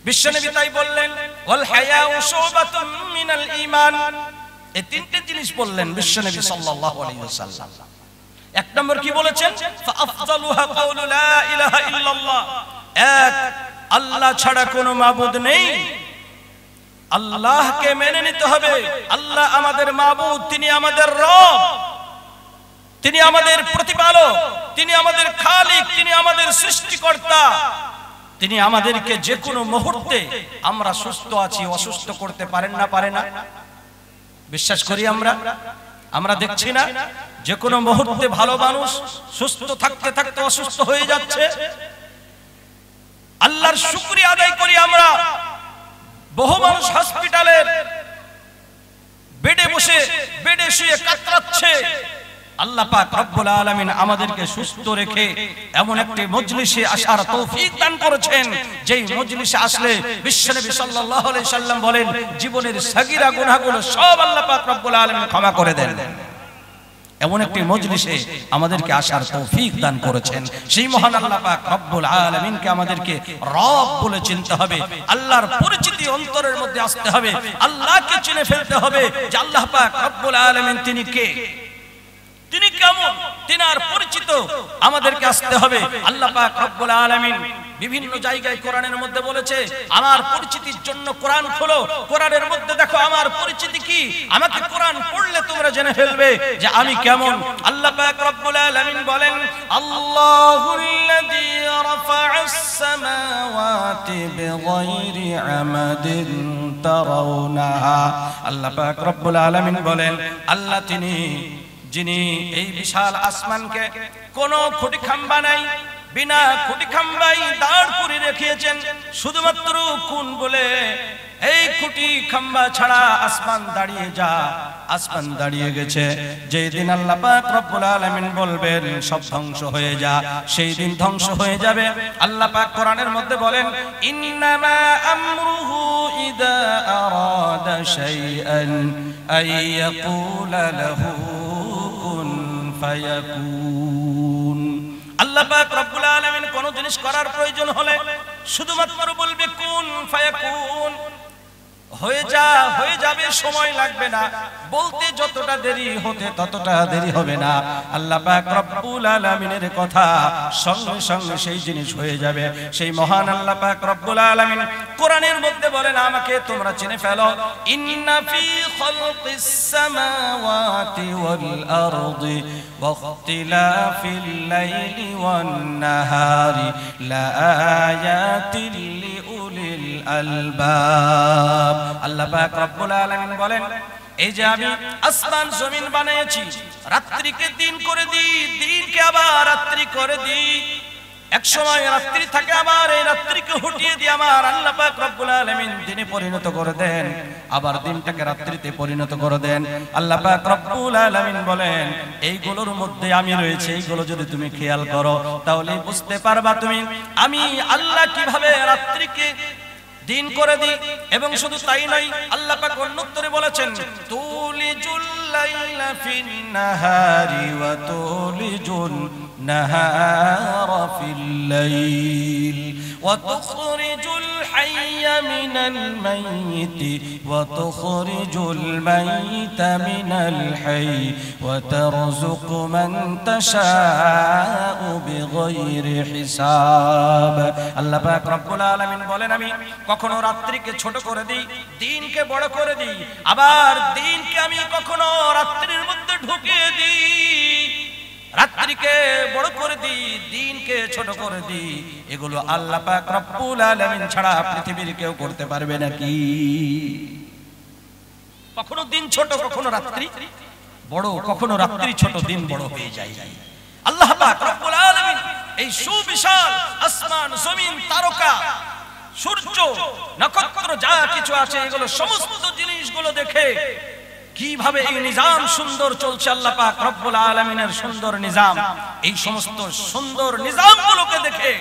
বিশ্বনবী তাই বললেন, ওয়াল হায়াউ শুবাতুম মিনাল ঈমান। এই তিনটে জিনিস বললেন বিশ্বনবী সাল্লাল্লাহু আলাইহি ওয়াসাল্লাম। এক নম্বর কি বলেছেন? ফাআফদালুহা কাউলু লা ইলাহা ইল্লাল্লাহ, এক আল্লাহ ছাড়া কোনো মাবুদ নেই, আল্লাহকে মেনে নিতে হবে। আল্লাহ আমাদের মাবুদ, তিনি আমাদের রব, তিনি আমাদের প্রতিপালক, তিনি আমাদের খালিক, তিনি আমাদের সৃষ্টিকর্তা। তিনি আমাদেরকে যে কোনো মুহূর্তে আমরা সুস্থ আছি অসুস্থ করতে পারেন না, পারে না? বিশ্বাস করি আমরা? আমরা দেখছি না যে কোনো মুহূর্তে ভালো মানুষ সুস্থ থাকতে থাকতে অসুস্থ হয়ে যাচ্ছে। আল্লাহর শুকরিয়া আদায় করি আমরা। বহু মানুষ হসপিটালের বেডে বসে বেডে শুয়ে কাতরাচ্ছে। আল্লাহ পাক রব্বুল আলামিন আমাদেরকে সুস্থ রেখে এমন একটি মজলিসে আসার তৌফিক দান করেছেন, যেই মজলিসে আসলে বিশ্বনবী সাল্লাল্লাহু আলাইহি সাল্লাম বলেন জীবনের সাগীরা গুনাহগুলো সব আল্লাহ পাক রব্বুল আলামিন ক্ষমা করে দেন। এমন একটি মজলিসে আমাদেরকে আসার তৌফিক দান করেছেন। সেই মহান আল্লাহ পাক রব্বুল আলামিনকে আমাদেরকে রব বলে চিনতে হবে। আল্লাহর পরিচিতি অন্তরের মধ্যে আসতে হবে। আল্লাহকে চিনে ফেলতে হবে যে আল্লাহ পাক রব্বুল আলামিন তিনি কে, তিনি কেমন, তিনার পরিচিত আমাদেরকে আসতে হবে। আল্লাহ পাক রব্বুল আলামিন বিভিন্ন জায়গায় কোরআনের মধ্যে বলেছে আমার পরিচিতির জন্য কোরআন খোলো। কোরআনের মধ্যে দেখো আমার পরিচিতি কি, আমাকে কোরআন পড়লে তোমরা জেনে ফেলবে যে আমি কেমন। আল্লাহ পাক রব্বুল আলামিন বলেন আল্লাহুল্লাযী রাফা'আস সামাওয়াতি বিগাইরি আমাদিন তারাউনাহা। আল্লাহ পাক রব্বুল আলামিন বলেন আল্লাহ তিনি যিনি এই বিশাল আসমানকে কোনো খুঁটি খাম্বা নাই, বিনা খুঁটি খাম্বাই দাঁড় করে রেখেছেন। শুধুমাত্র কোন বলে এই খুঁটি খাম্বা ছাড়া আসমান দাঁড়িয়ে যা, আসমান দাঁড়িয়ে গেছে। যেই দিন আল্লাহ পাক রব্বুল আলামিন বলবেন সব ধ্বংস হয়ে যা, সেই দিন ধ্বংস হয়ে যাবে। আল্লাহ পাক কোরআনের মধ্যে বলেন ইন্নামা আমরুহু ইযা আরাদা শাইআন আইয়াকুলা লাহু কুন ফায়াকুন। আল্লাহ পাক রব্বুল আলামিন কোন জিনিস করার প্রয়োজন হলে শুধুমাত্র বলবে কুন ফায়াকুন, হয়ে যা, হয়ে যাবে, সময় লাগবে না। বলতে যতটা দেরি হতে ততটা দেরি হবে না। আল্লাহ পাক রব্বুল আলামিনের কথা সঙ্গে সঙ্গে সেই জিনিস হয়ে যাবে। সেই মহান আল্লাহ পাক রব্বুল আলামিন কোরআনের মধ্যে বলেন আমাকে তোমরা চিনে ফেলো। ইন্না ফি খালকিস সামাওয়াতি ওয়াল আরদি ওয়া ইখতিলাফিল লাইলি ওয়ান নাহারি লাআয়াতিল লিউলিল আলবাব। আল্লাহ পাক রব্বুল আলামিন বলেন এই যে আমি আসমান জমিন বানিয়েছি, রাত্রিকে দিন করে দিই, দিনকে আবার রাত্রি করে দিই। এক সময় রাত্রি থাকে, আবার এই রাত্রিকে হটিয়ে দিয়ে আমার আল্লাহ পাক রব্বুল আলামিন দিনে পরিণত করে দেন, আবার দিনটাকে রাত্রিতে পরিণত করে দেন। আল্লাহ পাক রব্বুল আলামিন বলেন এইগুলোর মধ্যে আমি রয়েছে, এইগুলো যদি তুমি খেয়াল করো তাহলে বুঝতে পারবা তুমি আমি আল্লাহ কিভাবে রাত্রিকে দিন করে দিই। এবং শুধু তাই নয়, আল্লাহ পাক অন্যত্রে বলেছেন তুলিজুল লাইলা ফিন নাহারি ওয়া তুলিজুন নাহারা ফিল লাইল ওয়া তুখরিজুল হাইয়া মিনাল মাইয়িতি ওয়া তুখরিজুল মাইয়িতা মিনাল হাইয়্যি ওয়া তারযুকু মান তাশাউ বিগাইরি হিসাব। আল্লাহ পাক রব্বুল আলামিন বলেন আমি কখনো রাত্রিকে ছোট করে দিই, দিনকে বড় করে দিই, আবার দিনকে আমি কখনো রাত্রির মধ্যে ঢুকিয়ে দিই, রাত্রিকে বড় করে দিই, দিনকে ছোট করে দিই। এগুলো আল্লাহ পাক রব্বুল আলামিন ছাড়া পৃথিবীর কেউ করতে পারবে নাকি? কখনো দিন ছোট, কখনো রাত্রি বড়, কখনো রাত্রি ছোট দিন বড় হয়ে যায়। আল্লাহ পাক রব্বুল আলামিন এই সুবিশাল আসমান জমিন তারকা সূর্য নক্ষত্র যা কিছু আছে এগুলো সমস্ত জিনিসগুলো দেখে কিভাবে এই নিজাম সুন্দর চলছে, আল্লাহ পাক রব্বুল আলামিনের সুন্দর নিজাম, এই সমস্ত সুন্দর নিজামগুলোকে দেখে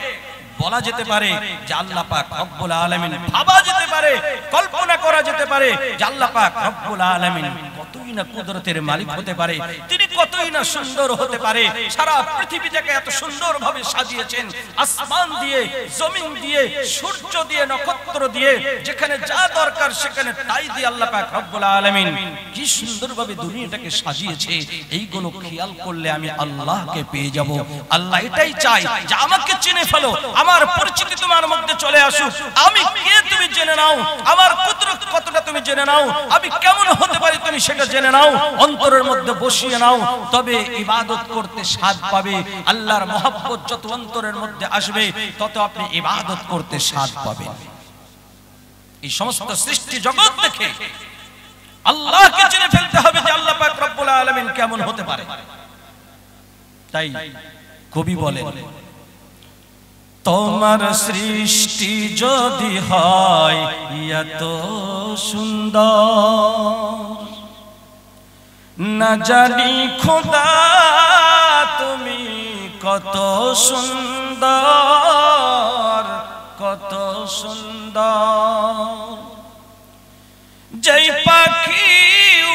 বলা যেতে পারে যে আল্লাহ পাক রব্বুল আলামিন, ভাবা যেতে পারে, কল্পনা করা যেতে পারে যে আল্লাহ পাক রব্বুল আলামিন কতই কতই না কুদরতের মালিক হতে পারে, তিনি কতই না সুন্দর হতে পারে। সারা পৃথিবীটাকে এত সুন্দরভাবে সাজিয়েছেন, আসমান দিয়ে, জমিন দিয়ে, সূর্য দিয়ে, নক্ষত্র দিয়ে, যেখানে যা দরকার সেখানে তাই দিয়ে আল্লাহ পাক রব্বুল আলামিন কি সুন্দরভাবে দুনিয়াটাকে সাজিয়েছে। এইগুলো খেয়াল করলে আমি আল্লাহকে পেয়ে যাব। আল্লাহ এটাই চাই যে আমাকে চিনে ফেলো, আমার পরিচিতি তোমার মধ্যে চলে আসুক, আমি কে তুমি জেনে নাও, আমার কুদরত কতটা তুমি জেনে নাও, আমি কেমন হতে পারি তুমি সেটা জেনে নাও, অন্তরের মধ্যে বসিয়ে নাও। তবে ইবাদত করতে স্বাদ পাবে। আল্লাহর মহব্বত যত অন্তরের মধ্যে আসবে তত আপনি ইবাদত করতে স্বাদ পাবেন। এই সমস্ত সৃষ্টি জগৎ দেখে আল্লাহকে চিনে ফেলতে হবে যে আল্লাহ পাক রব্বুল আলামিন কেমন হতে পারে। তাই কবি বলেন, তোমার সৃষ্টি যদি হয় এত সুন্দর, না জানি খোদা তুমি কত সুন্দর, কত সুন্দর। যেই পাখি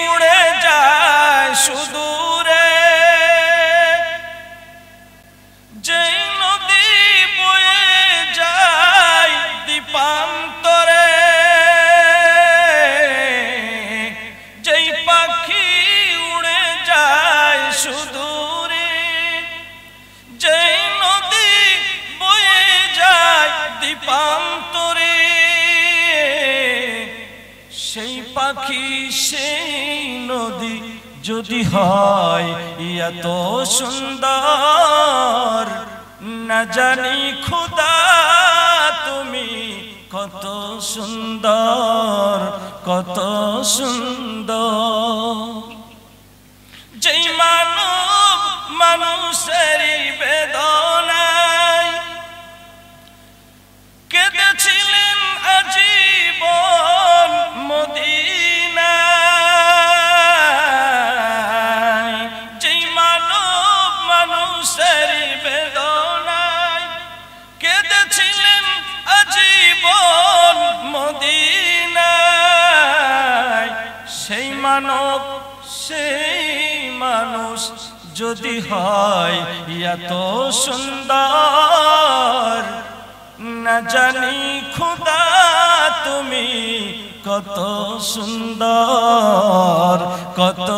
উড়ে যায় সুদূরে, যেই নদী বয়ে যায় দ্বীপান্তরে, যেই পাখি উড়ে যায় সুদূরে, যেই নদী বয়ে যায় দ্বীপান্তরে, সেই পাখি সেই নদী যদি হয় এত সুন্দর, না জানি খোদা তুমি কত সুন্দর, কত সুন্দর। যেই মানব মানুষেরই বেদনায় কেঁদেছিলেন আজীবন মদিনায়, যেই মানব মানুষেরই বেদনায় কেঁদেছিলেন আজীবন মদিনায়, সেই মানব সেই মানুষ যদি হয় এত সুন্দর, না জানি খোদা তুমি কত সুন্দর, কত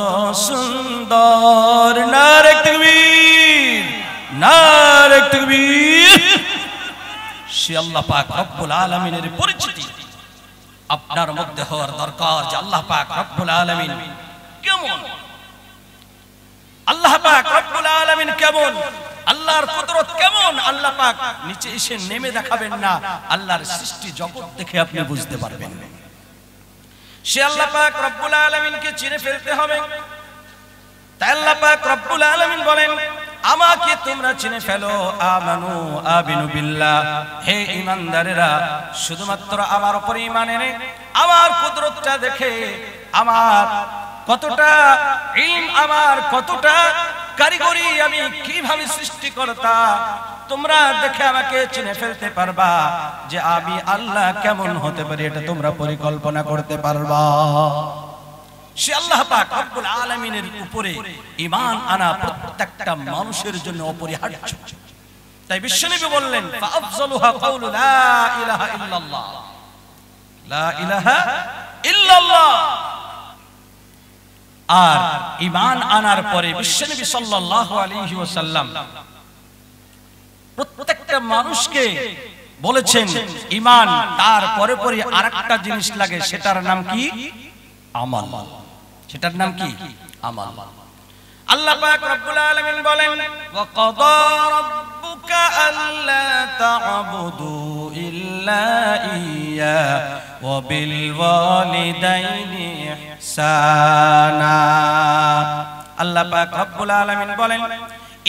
সুন্দর। নারে তাকবীর, নারে তাকবীর। সে আল্লাহ পাক রব্বুল আলামিনের পরিচিতি আপনার মধ্যে হওয়ার দরকার যে আল্লাহ পাক রব্বুল আলামিন কেমন, আল্লাহ পাক রব্বুল আলামিন কেমন, আল্লাহর কুদরত কেমন। আল্লাহ পাক নিচে এসে নেমে দেখাবেন না, আল্লাহর সৃষ্টি জগৎ দেখে আপনি বুঝতে পারবেন। সে আল্লাহ পাক রব্বুল আলামিনকে চিনে ফেলতে হবে। তাই আল্লাহ পাক রব্বুল আলামিন বলেন, আমাকে তোমরা চিনে ফেলো। আমানু আবিনু বিল্লাহ, হে ঈমানদারেরা শুধুমাত্র আমার উপর ঈমান এনে আমার কুদরতটা দেখে, আমার কতটা ইলম, আমার কতটা কারিগরি, আমি কিভাবে সৃষ্টিকর্তা, তোমরা দেখে আমাকে চিনে ফেলতে পারবা যে আমি আল্লাহ কেমন হতে পারি, এটা তোমরা পরিকল্পনা করতে পারবা। সে আল্লাহ পাক রব্বুল আলামিনের উপরে ঈমান আনা প্রত্যেকটা মানুষের জন্য অপরিহার্য। তাই বিশ্বনবী বললেন, ফাআফযালুহা কাউলু লা ইলাহা ইল্লাল্লাহ, লা ইলাহা ইল্লাল্লাহ। আর ঈমান আনার পরে বিশ্বনবী সাল্লাল্লাহু আলাইহি ওয়াসাল্লাম প্রত্যেকটা মানুষকে বলেছেন ঈমান, তারপরে পরে আরেকটা জিনিস লাগে, সেটার নাম কি? আমল। সেটার নাম কি? আমল। আল্লাহ পাক রব্বুল আলামিন বলেন, ওয়া কাদা রাব্বুকা আল্লা তা'বুদু ইল্লা ইয়্যা ওয়া বিল ওয়ালিদাইনি ইহসানা। আল্লাহ পাক রব্বুল আলামিন বলেন,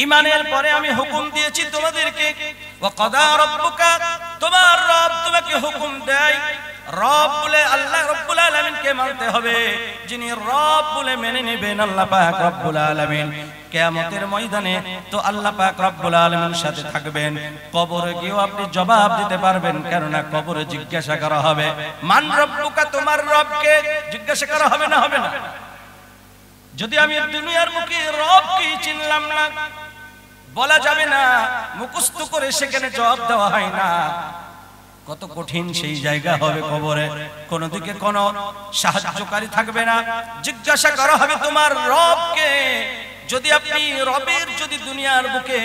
ঈমানের পরে আমি হুকুম দিয়েছি তোমাদেরকে, ওয়া কাদা রাব্বুকা, তোমার রব তোমাকে হুকুম দেয়। রব বলে আল্লাহ রব্বুল আলামিনকে মানতে হবে। যিনি রব বলে মেনে নেবেন আল্লাহ পাক রব্বুল আলামিন, কিয়ামতের ময়দানে তো আল্লাহ পাক রব্বুল আলামিনের সাথে থাকবেন। কবরে গিয়েও আপনি জবাব দিতে পারবেন, কেননা কবরে জিজ্ঞাসা করা হবে মান রব্বুকা, তোমার রবকে জিজ্ঞাসা করা হবে না, হবে না? যদি আমি দুনিয়ার মুখে রবকে চিনলাম না, বলা যাবে না, মুখস্থ করে সেখানে জবাব দেওয়া হয় না। কত কঠিন সেই জায়গা হবে কবরে। কোন দিকে কোনো সাহায্যকারী থাকবে না। জিজ্ঞাসা করা হবে তোমার রবকে। যদি আপনি রবের যদি দুনিয়ার বুকে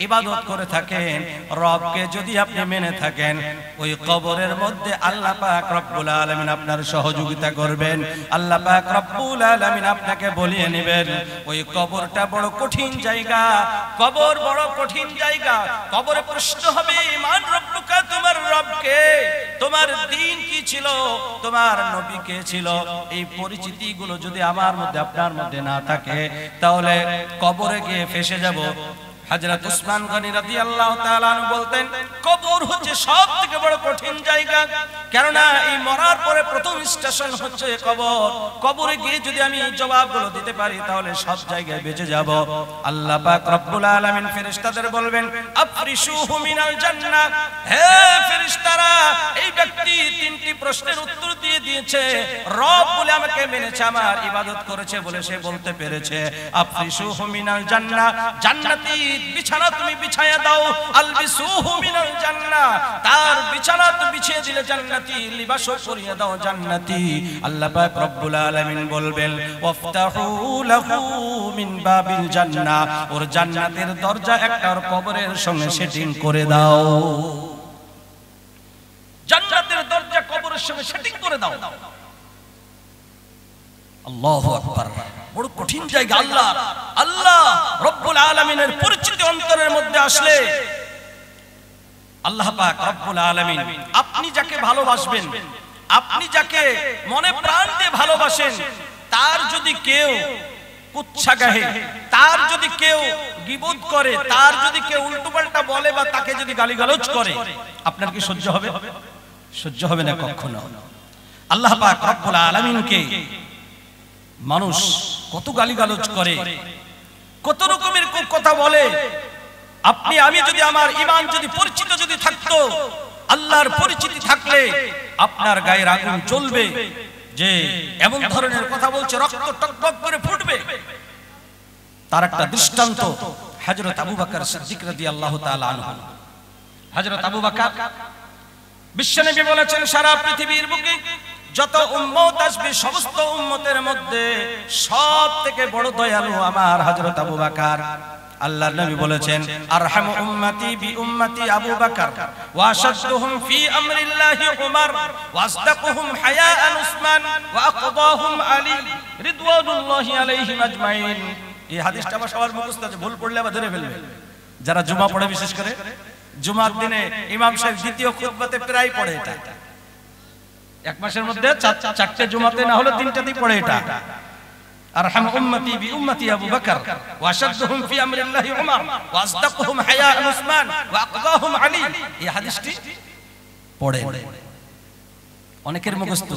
ইবাদত করে থাকেন, রবকে যদি আপনি মেনে থাকেন, ওই কবরের মধ্যে আল্লাহ পাক রব্বুল আলামিন আপনার সহযোগিতা করবেন। আল্লাহ পাক রব্বুল আলামিন আপনাকে বলিয়ে নেবেন। ওই কবরটা বড় কঠিন জায়গা, কবর বড় কঠিন জায়গা। কবরে প্রশ্ন হবে, মান রব্বুকা, তোমার রবকে, তোমার দ্বীন কি ছিল, তোমার নবী কে ছিল। এই পরিচিতিগুলো যদি আমার মধ্যে আপনার মধ্যে না থাকে, তাহলে কবরে গিয়ে ফেসে যাব। হযরত উসমান গনি রাদিয়াল্লাহু তাআলা আনহু বলতেন, কবর হচ্ছে সবথেকে বড় কঠিন জায়গা। কেননা এই মরার পরে প্রথম স্টেশন হচ্ছে কবর। কবরে গিয়ে যদি আমি জবাবগুলো দিতে পারি, তাহলে সব জায়গায় বেঁচে যাব। আল্লাহ পাক রব্বুল আলামিন ফেরেশতাদের বলবেন, আফরিশুহু মিনাল জান্নাহ। হে ফেরেশতারা, এই ব্যক্তি তিনটি প্রশ্নের উত্তর দিয়ে দিয়েছে। রব বলে আমাকে মেনেছে, আমার ইবাদত করেছে বলে সে বলতে পেরেছে। আফরিশুহু মিনাল জান্নাহ, জান্নাতি বিছানা তুমি বিছায়া দাও। আলবিসুহু মিনাল জান্নাহ, তার বিছানা তুমি বিছিয়ে দিলে জান্নাতি, লিবাসও পরিয়ে দাও জান্নাতি। আল্লাহ পাক রব্বুল আলামিন বলবেন, ওয়াফতাহু লাহু মিন বাবিল জান্নাহ, ওর জান্নাতের দরজা একটা ওর কবরের সঙ্গে সেটিং করে দাও। জান্নাতের দরজা কবরের সঙ্গে সেটিং করে দাও। আল্লাহু আকবার, বড় কঠিন জায়গা। আল্লাহ রব্বুল আলামিনের পরিচিতি অন্তরের মধ্যে আসলে আল্লাহ পাক রব্বুল আলামিন আপনি যাকে ভালোবাসবেন, আপনি যাকে মনে প্রাণ দিয়ে ভালোবাসেন, তার যদি কেউ কুচ্ছা গাহে, তার যদি কেউ গীবত করে, তার যদি কেউ উল্টোপাল্টা বলে বা তাকে যদি গালিগালাজ করে, আপনার কি সহ্য হবে? সহ্য হবে না কখনো। আল্লাহ পাক রব্বুল আলামিনকে মানুষ কত গালিগালাজ করে, কত রকমের কথা বলে। আপনি আমি যদি আমার ঈমান যদি পরিচিত যদি থাকতো, আল্লাহর পরিচিতি থাকলে আপনার গায়ের আগুন জ্বলবে যে এমন ধরনের কথা বলছে, রক্ত টকবক করে ফুটবে। তার একটা দৃষ্টান্ত হযরত আবু বকর সিদ্দিক রাদিয়াল্লাহু তাআলা আনহু। হযরত আবু বকর, বিশ্বনবী বলেছেন, সারা পৃথিবীর বুকে যত উম্মত আসবে, সমস্ত উম্মতের মধ্যে সবথেকে বড় দয়ালু আমার হযরত আবু বকর। আল্লাহর নবী বলেছেন, আরহামু উম্মতি বি উম্মতি আবু বকর ওয়া আশাদুহুম ফি আমরিল্লাহি উমর ওয়া আসদাকুহুম হায়াআন উসমান ওয়া আকদাহুম আলী রিদওয়ানুল্লাহি আলাইহিম আজমাইন। এই হাদিসটা আবার সবার মুখস্থ আছে, ভুল পড়লে আবার ধরে ফেলবে। যারা জুমা পড়ে, বিশেষ করে জুমার দিনে ইমাম সাহেব দ্বিতীয় খুতবাতে প্রায় পড়ে এটা। এক মাসের মধ্যে চারটে জুমাতে না হলে তিনটাতেই পড়ে এটা। আরহাম উম্মতি বি উম্মতি আবু বকর ওয়া আশাদুহুম ফি আমরিল্লাহি উমর ওয়া আসদাকুহুম হায়াআন উসমান ওয়া আকদাহুম আলী। এই হাদিসটি পড়ে অনেকের মুখস্থ,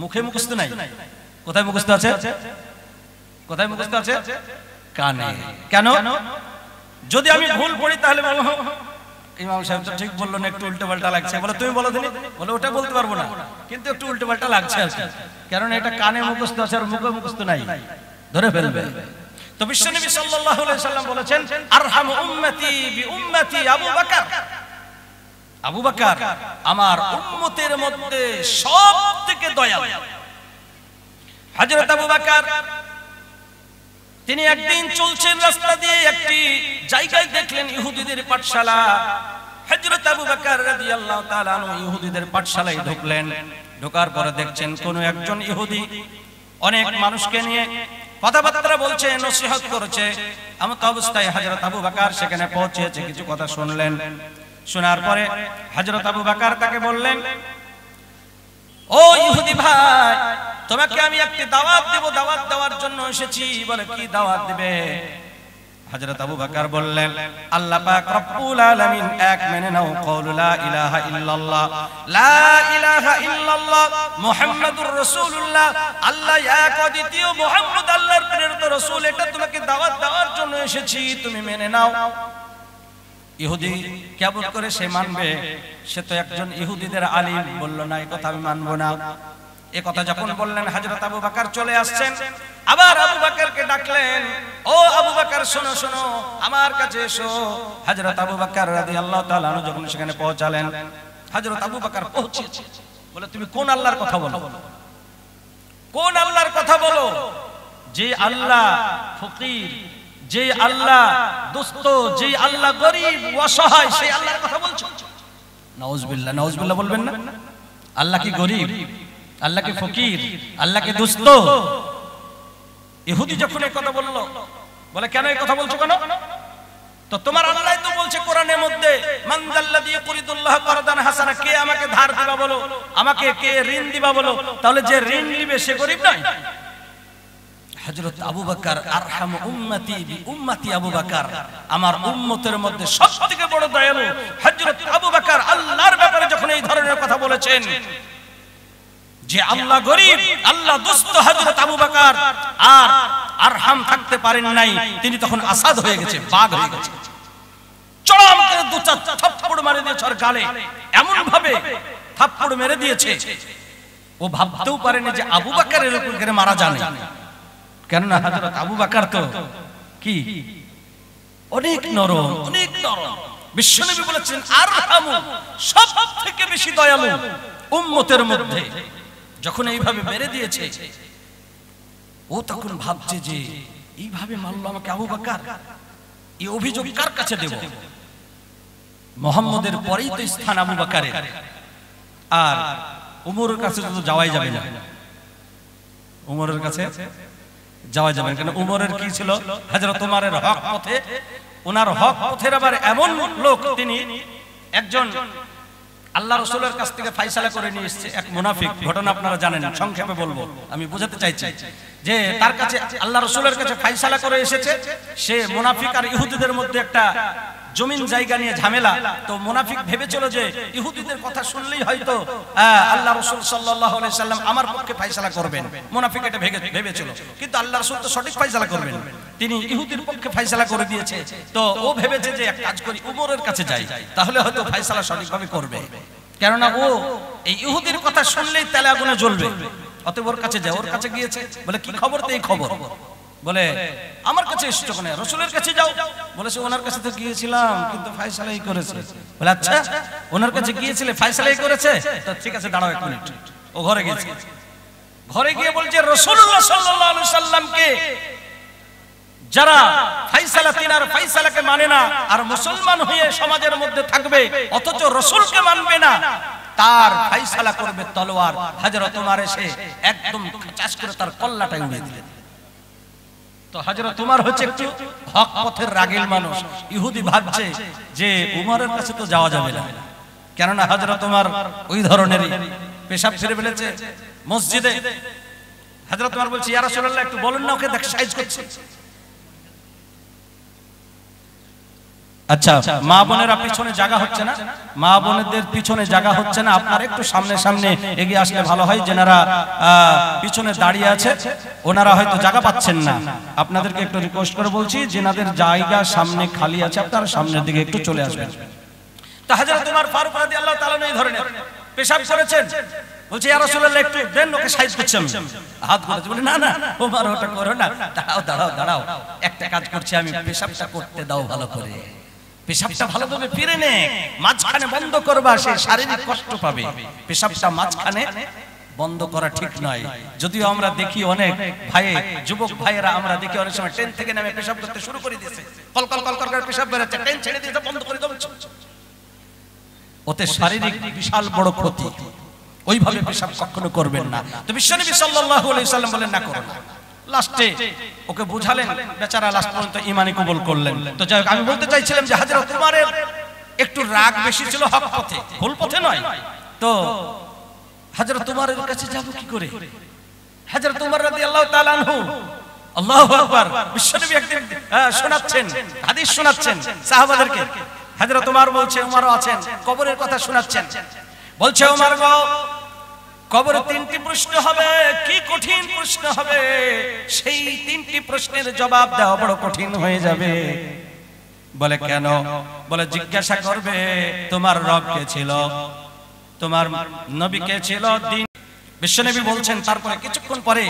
মুখে মুখস্থ নাই। কোথায় মুখস্থ আছে? কোথায় মুখস্থ আছে? কানে। কেন? যদি আমি ভুল পড়ি তাহলে বলবো, ইমাম সাহেব তো ঠিক বললো না, একটু উল্টো পাল্টা লাগছে। বলে তুমি বলো দিনি, বলে ওটা বলতে পারবো না, কিন্তু একটু উল্টো পাল্টা লাগছে আর কি। কারণ এটা কানে মুখস্থ আছে আর মুখে মুখস্থ নাই, ধরে ফেলবে। তো বিশ্বনবী সাল্লাল্লাহু আলাইহি সাল্লাম বলেছেন, আরহামু উম্মতি বি উম্মতি আবু বকর। আবু বকর আমার উম্মতের মধ্যে সবথেকে দয়ালু। হযরত আবু বকর তিনি একদিন চলছেন রাস্তা দিয়ে, একটি জায়গায় দেখলেন ইহুদিদের পাঠশালা। হযরত আবু বকর রাদিয়াল্লাহু তাআলা আনহু ইহুদিদের পাঠশালায় ঢুকলেন। ঢোকার পরে দেখছেন কোন একজন ইহুদি অনেক মানুষকে নিয়ে কথাবার্তা বলছে, নসিহত করছে। এমত অবস্থায় হযরত আবু বকর সেখানে পৌঁছেছে, কিছু কথা শুনলেন। শোনার পরে হযরত আবু বকর তাকে বললেন, ও ইহুদি ভাই, তোমাকে আমি একটি দাওয়াত দেব, দাওয়াত দেওয়ার জন্য এসেছি। বলে, কি দাওয়াত দিবে? হযরত আবু বকর বললেন, আল্লাহ পাক রব্বুল আলামিন এক মেনে নাও, কওলু লা ইলাহা ইল্লাল্লাহ, লা ইলাহা ইল্লাল্লাহ মুহাম্মাদুর রাসূলুল্লাহ, আল্লাহ এক, অদ্বিতীয়, মুহাম্মদ আল্লাহর প্রেরিত রাসূল। এটা তোমাকে দাওয়াত দেওয়ার জন্য এসেছি, তুমি মেনে নাও। ইহুদি কেমন করে সে মানবে? সে তো একজন ইহুদিদের আলিম। বলল, না, এই কথা আমি মানবো না। এই কথা যখন বললেন হযরত আবু বকর চলে আসছেন, আবার আবু বকরকে ডাকলেন, ও আবু বকর শোনো শোনো, আমার কাছে এসো। হযরত আবু বকর রাদিয়াল্লাহু তাআলা আনহু যখন সেখানে পৌঁছালেন, হযরত আবু বকর পৌঁছেছে, বলে তুমি কোন আল্লাহর কথা বলো, কোন আল্লাহর কথা বলো? যে আল্লাহ ফকির, যে আল্লাহ দুস্থ, যে আল্লাহ গরীব অসহায়, সেই আল্লাহর কথা বলছো? নাউজুবিল্লাহ, নাউজুবিল্লাহ বলবেন না? আল্লাহ কি গরীব? আল্লাহ কি ফকির? আল্লাহ কি দুস্থ? ইহুদি যখন এই কথা বললো, বলে কেন এই কথা বলছো কেন? তো তোমার আল্লাহ তো বলছে কোরআনের মধ্যে, মান যাল্লাযী ইয়াকরিদুল্লাহ করদান হাসানা, কে আমাকে ধার দিবা বলো, আমাকে কে ঋণ দিবা বলো? তাহলে যে ঋণ নিবে সে গরীব নয়? হযরত আবু বকর আরহাম উম্মতি বি উম্মতি আবু বকর, আমার উম্মতের মধ্যে সবথেকে বড় দয়ালু হযরত আবু বকর আল্লাহর ব্যাপারে যখন এই ধরনের কথা বলেছেন যে আল্লাহ গরীব, আল্লাহ দুস্থ, হযরত আবু বকর আর আরহাম থাকতে পারেন নাই, তিনি তখন আসাদ হয়ে গেছে, বাঘ হয়ে গেছে। চড়াম করে দু চার থাপ্পড় মেরে দিয়েছে ওর গালে, এমন ভাবে থাপ্পড় মেরে দিয়েছে ও ভাবতেও পারেনি যে আবু বকর এরকম করে মারা যাবে। কেননা হযরত আবু বকর তো কি অনেক নরম, অনেক নরম। বিশ্বনবী বলেছেন আরহামু, সবথেকে বেশি দয়ালু উম্মতের মধ্যে। যখন এইভাবে মেরে দিয়েছে, ও তখন ভাবছে যে এইভাবে মারলো আমাকে আবু বকর, এই অভিযোগ কার কাছে দেব? মুহাম্মদের পরেই তো স্থান আবু বকরের, আর উমরের কাছে তো যাওয়াই যাবে না। উমরের কাছে যাওয়া যাবে, কারণ উমরের কি ছিল? হযরত উমরের হক পথে, ওনার হক পথের আবার এমন লোক, তিনি একজন আল্লাহ রাসূলের কাছ থেকে ফয়সালা করে নিয়ে এসেছে এক মুনাফিক। ঘটনা আপনারা জানেন, সংক্ষেপে বলবো, আমি বোঝাতে চাইছি যে তার কাছে আল্লাহ রাসূলের কাছে ফয়সালা করে এসেছে। সে মুনাফিক আর ইহুদিদের মধ্যে একটা জমিন জায়গা নিয়ে ঝামেলা। তো মুনাফিক ভেবেছিল যে ইহুদিদের কথা শুনলেই হয়তো আল্লাহ রাসূল সাল্লাল্লাহু আলাইহি সাল্লাম আমার পক্ষে ফয়সালা করবেন। মুনাফিক এটা ভেবেছিল, কিন্তু আল্লাহ রাসূল তো সঠিক ফয়সালা করবেন, তিনি ইহুদির পক্ষে ফয়সালা করে দিয়েছে। তো ও ভেবেছে যে এক কাজ করি, উমরের কাছে যাই, তাহলে হয়তো ফয়সালা সঠিকভাবে করবে। কেননা ও এই ইহুদির কথা শুনলেই তেলে আগুনে জ্বলবে, অতএব ওর কাছে যায়। ওর কাছে গিয়েছে, বলে কি খবর? তো এই খবর। বলে আমার কাছে এসেছো কেন? রাসূলের কাছে যাও। বলেছে ওনার কাছে তো গিয়েছিলাম, কিন্তু ফয়সালাই করেছে। বলে আচ্ছা, ওনার কাছে গিয়েছিলে, ফয়সালাই করেছে? তো ঠিক আছে, দাঁড়াও এক মিনিট। ও ঘরে গেছে, ঘরে গিয়ে বলছে রাসূলুল্লাহ সাল্লাল্লাহু আলাইহি সাল্লামকে যারা ফয়সালা, তিনার ফয়সালাকে মানে না, আর মুসলমান হয়ে সমাজের মধ্যে থাকবে অথচ রাসূলকে মানবে না, তার ফয়সালা করবে তলোয়ার। হযরত ওমর এসে একদম চাষ করে তার কল্লাটাই উড়িয়ে দিলেন। তো হযরত ওমর হচ্ছে একটু হক পথের রাগীল মানুষ। ইহুদি ভাবছে যে উমরের কাছে তো যাওয়া যাবে না, কেননা হযরত ওমর ওই ধরনেরই, পেশাব ছেড়ে ফেলেছে মসজিদে। হযরত ওমর বলছে ইয়া রাসূলুল্লাহ, একটু বলুন না ওকে, দেখ সাইজ করছে। আচ্ছা, মা বোনেরা পিছনে জায়গা হচ্ছে না, মা বোনেদের পিছনে জায়গা হচ্ছে না, আপনারা একটু সামনে সামনে এগিয়ে আসলে ভালো হয়। যেনারা পিছনে দাঁড়িয়ে আছে ওনারা হয়তো জায়গা পাচ্ছেন না, আপনাদেরকে একটু রিকোয়েস্ট করে বলছি, যেনাদের জায়গা সামনে খালি আছে আপনারা সামনের দিকে একটু চলে আসবেন। তো হযরত ওমর ফারুক রাদিয়াল্লাহু তাআলা এই ধরনের পেশাব করেছেন, বলছে ইয়া রাসূলুল্লাহ একটু দেন, ওকে সাইজ করছি আমি। হাত করেছে, বলে না না ওমর ওটা করো না, দাঁড়াও দাঁড়াও দাঁড়াও, একটা কাজ করছি আমি, পেশাবটা করতে দাও ভালো করে, পেশাবটা ভালোভাবে ফিরে নে, মাঝখানে বন্ধ করবা, সে শারীরিক কষ্ট পাবে। পেশাবটা মাঝখানে বন্ধ করা ঠিক নয়। যদিও আমরা দেখি অনেক ভাই, যুবক ভাইয়েরা আমরা দেখি অনেক সময় ট্রেন থেকে নেমে পেশাব করতে শুরু করে দিয়েছে, কল কল কল করে পেশাব বেরোচ্ছে, ট্রেন ছেড়ে দিয়েছে, বন্ধ করে দেবে। ওতে শারীরিক বিশাল বড় ক্ষতি। ওইভাবে পেশাব কখনো করবেন না। তো বিশ্বনবী সাল্লাল্লাহু আলাইহি সাল্লাম বলেন না করো না। লাস্টে ওকে বুঝালেন, বেচারা লাস্ট পর্যন্ত ঈমানি কবুল করলেন। তো যাই হোক, আমি বলতে চাইছিলাম যে হযরত ওমরের একটু রাগ বেশি ছিল হক পথে, ভুল পথে নয়। তো হযরত ওমরের কাছে যাব কি করে? হযরত ওমর রাদিয়াল্লাহু তাআলা আনহু, আল্লাহু আকবার, বিশ্বনবী একদিন শোনাচ্ছেন, হাদিস শোনাচ্ছেন সাহাবাদেরকে। হযরত ওমর বলছে, ওমরও আছেন, কবরের কথা শোনাচ্ছেন। বলছে ওমর গো, কবরে তিনটি প্রশ্ন হবে, কি কঠিন প্রশ্ন হবে, সেই তিনটি প্রশ্নের জবাব দেওয়া বড় কঠিন হয়ে যাবে। বলে কেন? বলে জিজ্ঞাসা করবে তোমার রব কে ছিল, তোমার নবী কে ছিল, দিন বিশ্বনবী বলছেন তারপরে কিছুক্ষণ পরে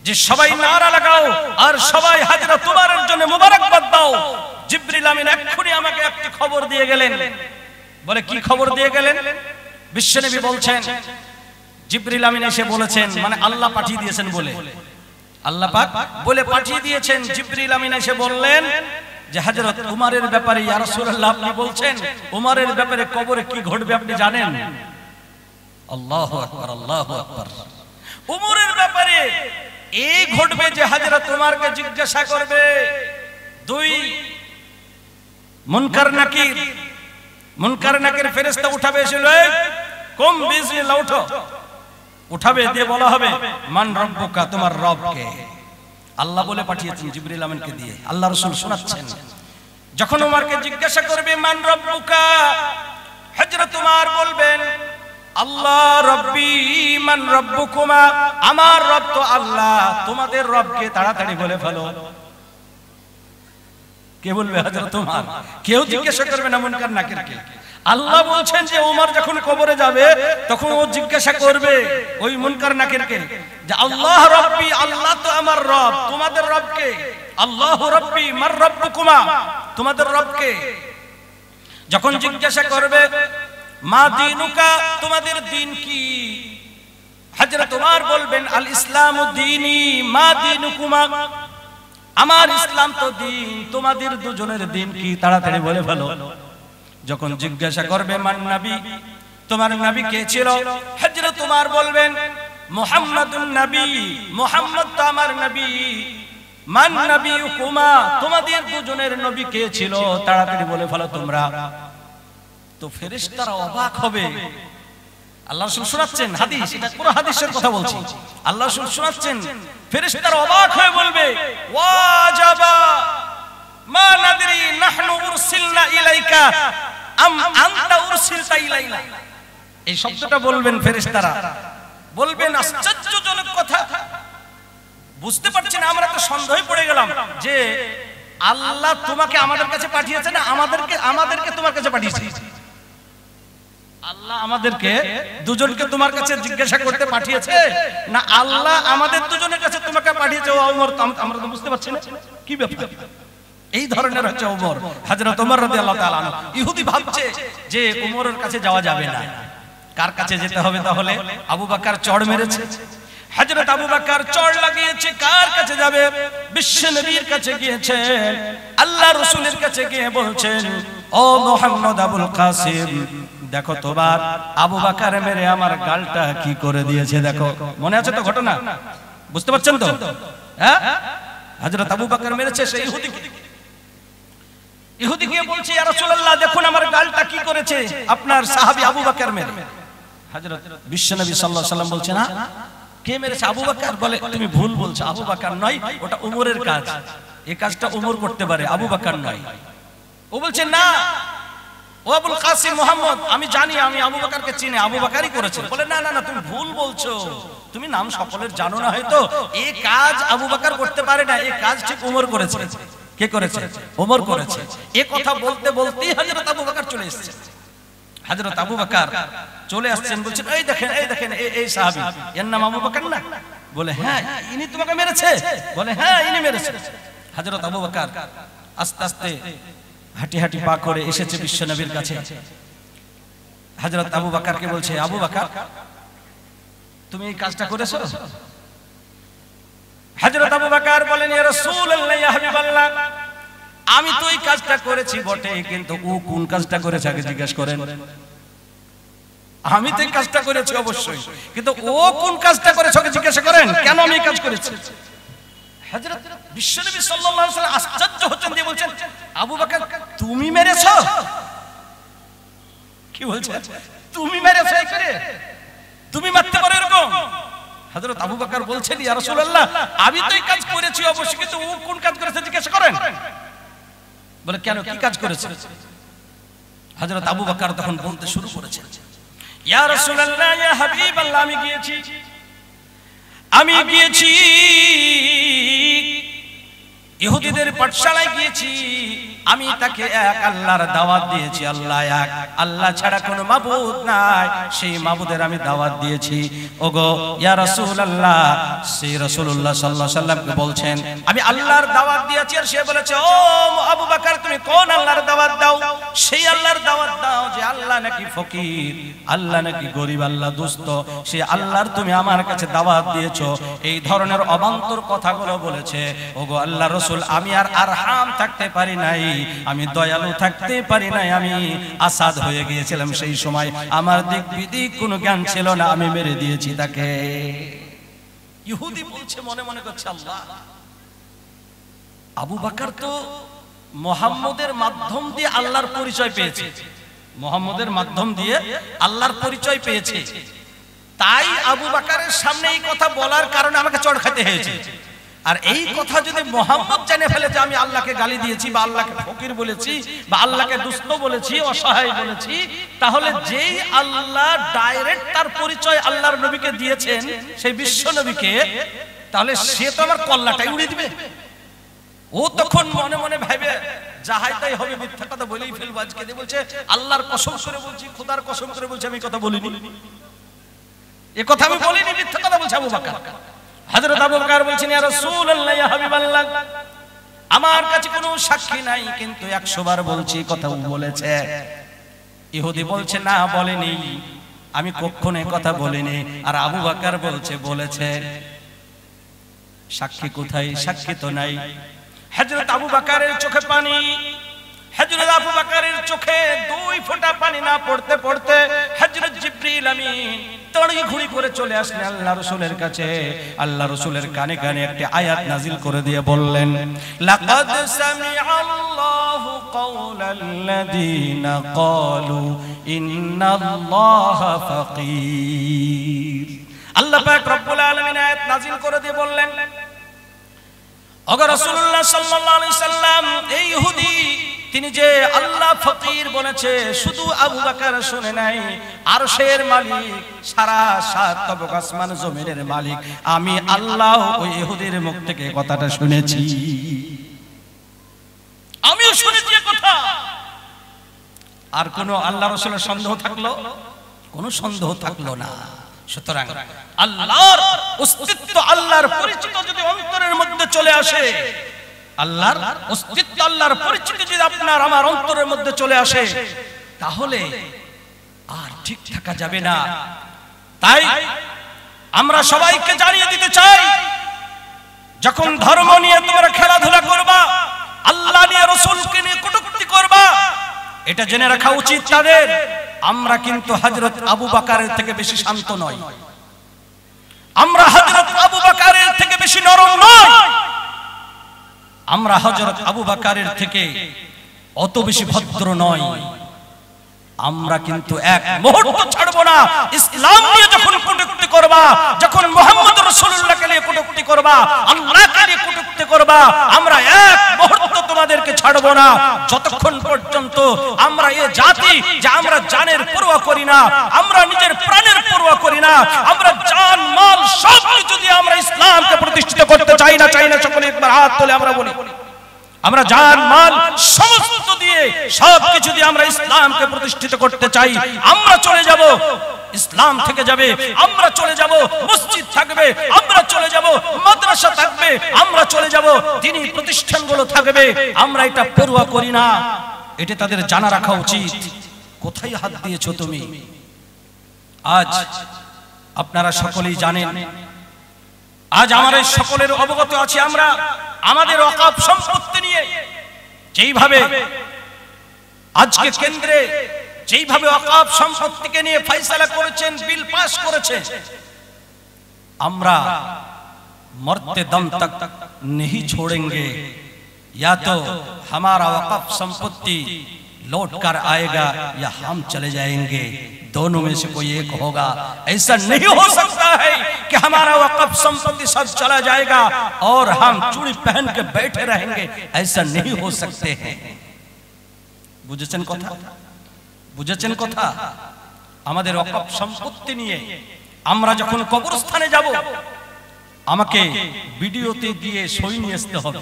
যে সবাই নারা লাগাও আর সবাই হযরত উমরের জন্য মোবারকবাদ দাও। জিবরিল আমিন এক্ষুনি আমাকে একটি খবর দিয়ে গেলেন। বলে কি খবর দিয়ে গেলেন? বিশ্বনবী বলছেন জিবরিল আমিন এসে বলেছেন, মানে আল্লাহ পাঠিয়ে দিয়েছেন বলে, আল্লাহ পাক বলে পাঠিয়ে দিয়েছেন। জিবরিল আমিন এসে বললেন যে হযরত উমরের ব্যাপারে ইয়া রাসূলুল্লাহ আপনি বলছেন উমরের ব্যাপারে কবরে কি ঘটবে আপনি জানেন? আল্লাহু আকবার, আল্লাহু আকবার। উমরের ব্যাপারে এই ঘটবে যে হযরত উমরকে জিজ্ঞাসা করবে দুই মুনকার নাকির ফেরেশতা উঠাবে, এসে কম বিসমিল্লাহ উঠো, উঠাবে দিয়ে বলা হবে মান রব্বুকা, তোমার রব কে? আল্লাহ বলে পাঠিয়েছেন জিবরিল আমিনকে দিয়ে। আল্লাহ রাসূল শোনাচ্ছেন যখন উমরকে জিজ্ঞাসা করবে মান রব্বুকা, হযরত উমর বলবেন আল্লাহ রব্বি মান রব্বুকুমা, আমার রব তো আল্লাহ, তোমাদের রবকে তাড়াতাড়ি বলে ফেলো। কে বলবে? হযরত উমর। কেউ জিজ্ঞাসা করবে না মুনকার নাকিরকে। আল্লাহ বলছেন যে উমর যখন কবরে যাবে তখন ও জিজ্ঞাসা করবে ওই মুনকার নাকিরকে যে আল্লাহ রব্বি, আল্লাহ তো আমার রব, তোমাদের রবকে? আল্লাহু রব্বি মার রব্বুকুমা, তোমাদের রবকে? যখন জিজ্ঞাসা করবে মা দীনুকা, তোমাদের দিন কি? হযরত উমর বলবেন আল ইসলামু দীনি মা দীনুকুমা, আমার ইসলাম তো দিন, তোমাদের দুজনের দিন কি? তাড়াতাড়ি বলে ফেলো। যখন জিজ্ঞাসা করবে মান নবী, তোমার নবী কে ছিল? হযরত উমর বলবেন মুহাম্মাদুন নবী, মুহাম্মদ তো আমার নবী। মান নবিয়ুকুমা, তোমাদের দুজনের নবী কে ছিল? তাড়াতাড়ি বলে ফেলো তোমরা। তো ফেরেশতারা অবাক হবে। আল্লাহ রাসূল শোনাচ্ছেন হাদিস, এটা পুরো হাদিসের কথা বলছি। আল্লাহ রাসূল শোনাচ্ছেন ফেরেশতারা অবাক হয়ে বলবে ওয়াজাবা মা নাদরি নাহনু উরসিলনা ইলাইকা আম আনতা উরসিলতা ইলাইনা। এই শব্দটা বলবেন ফেরেশতারা, বলবেন আশ্চর্যজনক কথা, বুঝতে পারছেন আমরা তো সন্দেহে পড়ে গেলাম যে আল্লাহ তোমাকে আমাদের কাছে পাঠিয়েছে না আমাদেরকে তোমার কাছে পাঠিয়েছে? আল্লাহ আমাদেরকে দুজনকে তোমার কাছে জিজ্ঞাসা করতে পাঠিয়েছে না আল্লাহ আমাদের দুজনের কাছে তোমাকে পাঠিয়েছে? ও ওমর, আমরা তো বুঝতে পারছি না কি ব্যাপার। এই ধরনের হচ্ছে ওমর, হযরত ওমর রাদিয়াল্লাহু তাআলা আনহু। ইহুদি ভাবছে যে ওমরের কাছে যাওয়া যাবে না, কার কাছে যেতে হবে তাহলে? আবু বকর চড় মেরেছে, হযরত আবু বকর চড় লাগিয়েছে, কার কাছে যাবে? বিশ্ব নবীর কাছে গিয়েছেন, আল্লাহ রাসূলের কাছে গিয়ে বলছেন ও মুহাম্মদ আবুল কাসিম, দেখো তোমার আবু বকর মেরে আমার গালটা কি করে দিয়েছে দেখো। মনে আছে তো ঘটনা? বুঝতে পারছেন তো? হ্যাঁ, হযরত আবু বকর মেরেছে সেই ইহুদি গিয়ে বলছে ইয়া রাসূলুল্লাহ দেখুন আমার গালটা কি করেছে আপনার সাহাবী আবু বকর মেরে। হযরত বিশ্বনবী সাল্লাল্লাহু আলাইহি ওয়াসাল্লাম বলছে না কে মেরেছে? আবু বকর। বলে তুমি ভুল বলছো, আবু বকর নয়, ওটা উমরের কাজ, এই কাজটা উমর করতে পারে, আবু বকর নয়। ও বলছে না ও আবুল কাসিম মুহাম্মদ, আমি জানি, আমি আবু বকরকে চিনি, আবু বকরই করেছে। বলে না না না তুমি ভুল বলছো, তুমি নাম সকলের জানো না হয়তো, এই কাজ আবু বকর করতে পারে না, এই কাজ ঠিক উমর করেছে। কে করেছে? ওমর করেছে। এই কথা বলতে বলতেই হযরত আবু বকর চলে এসেছে। হযরত আবু বকর চলে আসছেন, বলছেন এই দেখেন এই দেখেন এই সাহাবী, এর নাম আবু বকর না? বলে হ্যাঁ, ইনি তোমাকে মেরেছে? বলে হ্যাঁ ইনি মেরেছে। হযরত আবু বকর আস্তে আস্তে হাঁটি হাঁটি পা করে এসেছে বিশ্ব নবীর কাছে। হযরত আবু বকরকে বলছে আবু বকর তুমি এই কাজটা করেছো? হযরত আবু বকর বলেন ইয়া রাসূলুল্লাহ ইয়া হাবিবাল্লাহ, আমি তো এই কাজটা করেছি বটে, কিন্তু ও কোন কাজটা করেছে আগে জিজ্ঞেস করেন। আমি তো এই কাজটা করেছি অবশ্যই, কিন্তু ও কোন কাজটা করেছে আগে জিজ্ঞাসা করেন, কেন আমি এই কাজ করেছি? হযরত বিশ্বনবী সাল্লাল্লাহু আলাইহি ওয়াসাল্লাম আশ্চর্য হচ্ছেন, দিয়ে বলছেন আবু বকর তুমি মেরেছো? কি বলছেন? তুমি মেরেছো? এই করে তুমি মারতে পারো এরকম? হযরত আবু বকর বলছেন ইয়া রাসূলুল্লাহ আমি তো এই কাজ করেছি অবশ্যই, কিন্তু ও কোন কাজ করেছে জিজ্ঞাসা করেন। বলে কেন, কি কাজ করেছে? হযরত আবু বকর তখন বলতে শুরু করেছেন ইয়া রাসূলুল্লাহ ইয়া হাবিবাল্লাহ, আমি গিয়েছি ইহুদিদের পাঠশালায় গিয়েছি, আমি তাকে এক আল্লাহর দাওয়াত দিয়েছি, আল্লাহ এক, আল্লাহ ছাড়া কোনো মাবুদ নাই, সেই মাবুদের আমি দাওয়াত দিয়েছি। ওগো ইয়া রাসূলুল্লাহ, সেই রাসূলুল্লাহ সাল্লাল্লাহু আলাইহি সাল্লামকে বলছেন আমি আল্লাহর দাওয়াত দিয়েছি। আর সে বলেছে, ও আবু বকর তুমি কোন আল্লাহর দাওয়াত দাও? সেই আল্লাহর দাওয়াত দাও যে আল্লাহ নাকি ফকির, আল্লাহ নাকি গরিব, আল্লাহ দুস্থ, সেই আল্লাহর তুমি আমার কাছে দাওয়াত দিয়েছো। এই ধরনের অবান্তর কথাগুলো বলেছে। ওগো আল্লাহর রাসূল, আমি আর আরহাম থাকতে পারি নাই, আমি দয়ালু থাকতে পারি নাই, আমি আসাদ হয়ে গিয়েছিলাম সেই সময়, আমার দিক বিদিক কোনো জ্ঞান ছিল না, আমি মেরে দিয়েছি তাকে। ইহুদি বলছে, মনে মনে করছে আল্লাহ, আবু বকর তো মুহাম্মদের মাধ্যম দিয়ে আল্লাহর পরিচয় পেয়েছে, মুহাম্মদের মাধ্যম দিয়ে আল্লাহর পরিচয় পেয়েছে, তাই আবু বকরের সামনে এই কথা বলার কারণে আমাকে চড় খেতে হয়েছে। আর এই কথা যদি মুহাম্মদ জেনে ফেলে যে আমি আল্লাহকে গালি দিয়েছি বা আল্লাহকে ফকির বলেছি বা আল্লাহকে দুষ্ট বলেছি, অসহায় বলেছি, তাহলে যেই আল্লাহ ডাইরেক্ট তার পরিচয় আল্লাহর নবীকে দিয়েছেন, সেই বিশ্ব নবীকে, তাহলে সে তো আমার কল্লাটাই উড়িয়ে দিবে। ও তখন মনে মনে ভাবে যাহাই তাই হবে, মিথ্যা কথা বলেই ফেলবো আজকে। বলছে আল্লাহর কসম করে বলছি, খোদার কসম করে বলছি, আমি কথা বলিনি, এ কথা আমি বলিনি, মিথ্যা কথা বলছে আবু বকর। হযরত আবু বকর বলছেন, ইয়া রাসূলুল্লাহ, ইয়া হাবিবাল্লাহ, আমার কাছে কোনো সাক্ষী নাই, কিন্তু 100 বার বলছি, কথা বলেছে। ইহুদি বলছে না, বলেনি, আমি কখনো কথা বলিনি। আর আবু বকর বলছে বলেছে। সাক্ষী কোথায়? সাক্ষী তো নাই। হযরত আবু বকরের চোখে পানি, হযরত আবু বকরের চোখে 2 ফোঁটা পানি না পড়তে পড়তে হযরত জিবরিল আমিন তড়ি ঘুরি করে চলে আসলেন আল্লাহ রাসূলের কাছে। আল্লাহ রাসূলের কানে কানে একটি আয়াত নাজিল করে দিয়ে বললেন, লাকাদ সামিআল্লাহু কাওলাল্লাযীনা ক্বালু ইন্নাল্লাহা ফাকীর। আল্লাহ পাক রব্বুল আলামিন আয়াত নাজিল করে দিয়ে বললেন, ওগো রাসূলুল্লাহ সাল্লাল্লাহু আলাইহি সাল্লাম, এই ইহুদি তিনি যে আল্লাহ ফকির বলেছে, শুধু আবু বকর শুনে নাই, আরশের মালিক, সারা 7 তবক আসমান জমিনের মালিক, আমি আল্লাহ ওই ইহুদির মুখ থেকে কথাটা শুনেছি, আমিও শুনেছি কথা। আর কোন আল্লাহ রাসূলের সন্দেহ থাকলো? কোনো সন্দেহ থাকলো না। সুতরাং আল্লাহর অস্তিত্ব, আল্লাহর পরিচিত যদি অন্তরের মধ্যে চলে আসে, আল্লাহর অস্তিত্ব, আল্লাহর পরিচিতি যদি আপনার আমার অন্তরের মধ্যে চলে আসে, তাহলে আর ঠিক থাকা যাবে না। তাই আমরা সবাইকে জানিয়ে দিতে চাই, যখন ধর্ম নিয়ে তোমরা খেলাধুলা করবা, আল্লাহ নিয়ে, রাসূলকে নিয়ে কটূক্তি করবা, এটা জেনে রাখা উচিত তাদের, আমরা কিন্তু হযরত আবু বকরের থেকে বেশি শান্ত নই, আমরা হযরত আবু বকরের থেকে বেশি নরম নই, আমরা হযরত আবু বকরের থেকে অত বেশি ভদ্র নয়। আমরা কিন্তু এক মুহূর্ত ছাড়বো না। ইসলাম নিয়ে যখন কটূক্তি করবা, যখন মুহাম্মদ রাসূলুল্লাহকে নিয়ে কটূক্তি করবা, আল্লাহকে নিয়ে কটূক্তি করবা, আমরা এক মুহূর্ত তোমাদেরকে ছাড়বো না, যতক্ষণ পর্যন্ত আমরা এই জাতি যে আমরা জানের পরোয়া করি না, আমরা নিজের প্রাণের পরোয়া করি না, আমরা জান মাল সব কিছু দিয়ে আমরা ইসলামকে প্রতিষ্ঠিত করতে চাই না, সকলে একবার হাত তুলে আমরা বলি, আমরা জান মাল সমস্ত দিয়ে সব কিছু দিয়ে আমরা ইসলামকে প্রতিষ্ঠিত করতে চাই। আমরা চলে যাব, ইসলাম থেকে যাবে, আমরা চলে যাব, মসজিদ থাকবে, আমরা চলে যাব, মাদ্রাসা থাকবে, আমরা চলে যাব, দ্বীনি প্রতিষ্ঠানগুলো থাকবে, আমরা এটা পরোয়া করি না। এটা তাদের জানা রাখা উচিত। কোথায় হাত দিয়েছো তুমি? আজ আপনারা সকলেই জানেন, আজ আমাদের সকলের অবগত আছে, আমরা আমাদের ওয়াকফ সম্পত্তি নিয়ে যেইভাবে আজকে কেন্দ্রে যেইভাবে ওয়াকফ সম্পত্তিকে নিয়ে ফয়সালা করেছেন, বিল পাস করেছেন, আমরা मरते दम तक नहीं छोड़ेंगे, या तो हमारा वक़्फ़ संपत्ति लौट कर आएगा या हम चले जाएंगे, दोनों में से कोई एक होगा। ऐसा नहीं हो सकता है कि हमारा वक़्फ़ संपत्ति सब चला जाएगा और हम चूड़ी पहन के बैठे रहेंगे, ऐसा नहीं हो सकते हैं। बुझेছেন কথা? বুঝেছেন কথা? আমাদের ওয়াকফ সম্পত্তি নিয়ে আমরা যখন কবরস্থানে যাব, আমাকে ভিডিওতে দিয়ে সই নিয়ে আসতে হবে,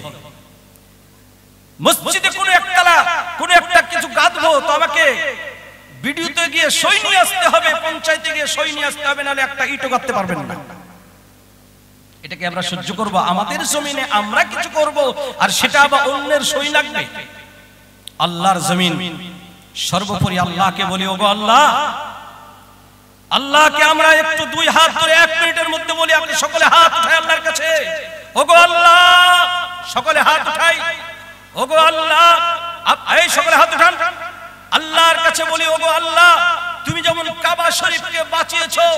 মসজিদে কোনো একতলা কোনো একটা কিছু গাঁথবো তো আমাকে ভিডিওতে গিয়ে সই নিয়ে আসতে হবে, পঞ্চায়েতে গিয়ে সই নিয়ে আসতে হবে, নাহলে একটা ইটও গাঁথতে পারবেন না। এটাকে আমরা সহ্য করব? আমাদের জমিনে আমরা কিছু করব আর সেটা আবার অন্যের সই লাগবে? আল্লাহর জমিন, সর্বোপরি আল্লাহকে বলি, ওগো আল্লাহ, আল্লাহকে আমরা একটু দুই হাত ধরে 1 মিনিটের মধ্যে বলি, আপনি সকলে হাত উঠাই আল্লাহর কাছে। ওগো আল্লাহ, সকলে হাত উঠাই। ওগো আল্লাহ, এই সকলে হাত উঠান, আল্লাহর কাছে বলি, ওগো আল্লাহ, তুমি যেমন কাবা শরীফকে বাঁচিয়েছো,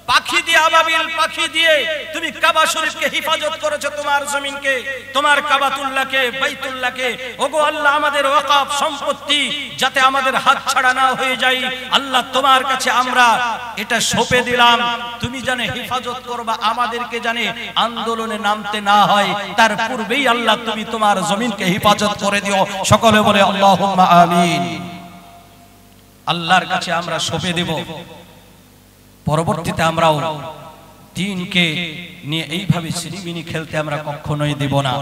পাখি দিয়ে, আবাবিল পাখি দিয়ে তুমি কাবা শরীফকে হিফাজত করেছো, তোমার জমিনকে, তোমার কাবাতুল্লাহকে, বাইতুল্লাহকে। ওগো আল্লাহ, আমাদের ওয়াকাফ সম্পত্তি যাতে আমাদের হাতছাড়া না হয়ে যায়, আল্লাহ তোমার কাছে আমরা এটা সঁপে দিলাম, তুমি জানে হিফাজত করবা, আমাদেরকে জানে আন্দোলনে নামতে না হয় তার পূর্বেই আল্লাহ তুমি তোমার জমিনকে হিফাজত করে দিও। সকলে বলে আল্লাহুম্মা আমিন। আল্লাহর কাছে আমরা সঁপে দেব। পরবর্তীতে আমরাও দ্বীনকে নিয়ে এইভাবে ছিনিমিনি খেলতে আমরা কখনোই দেব না।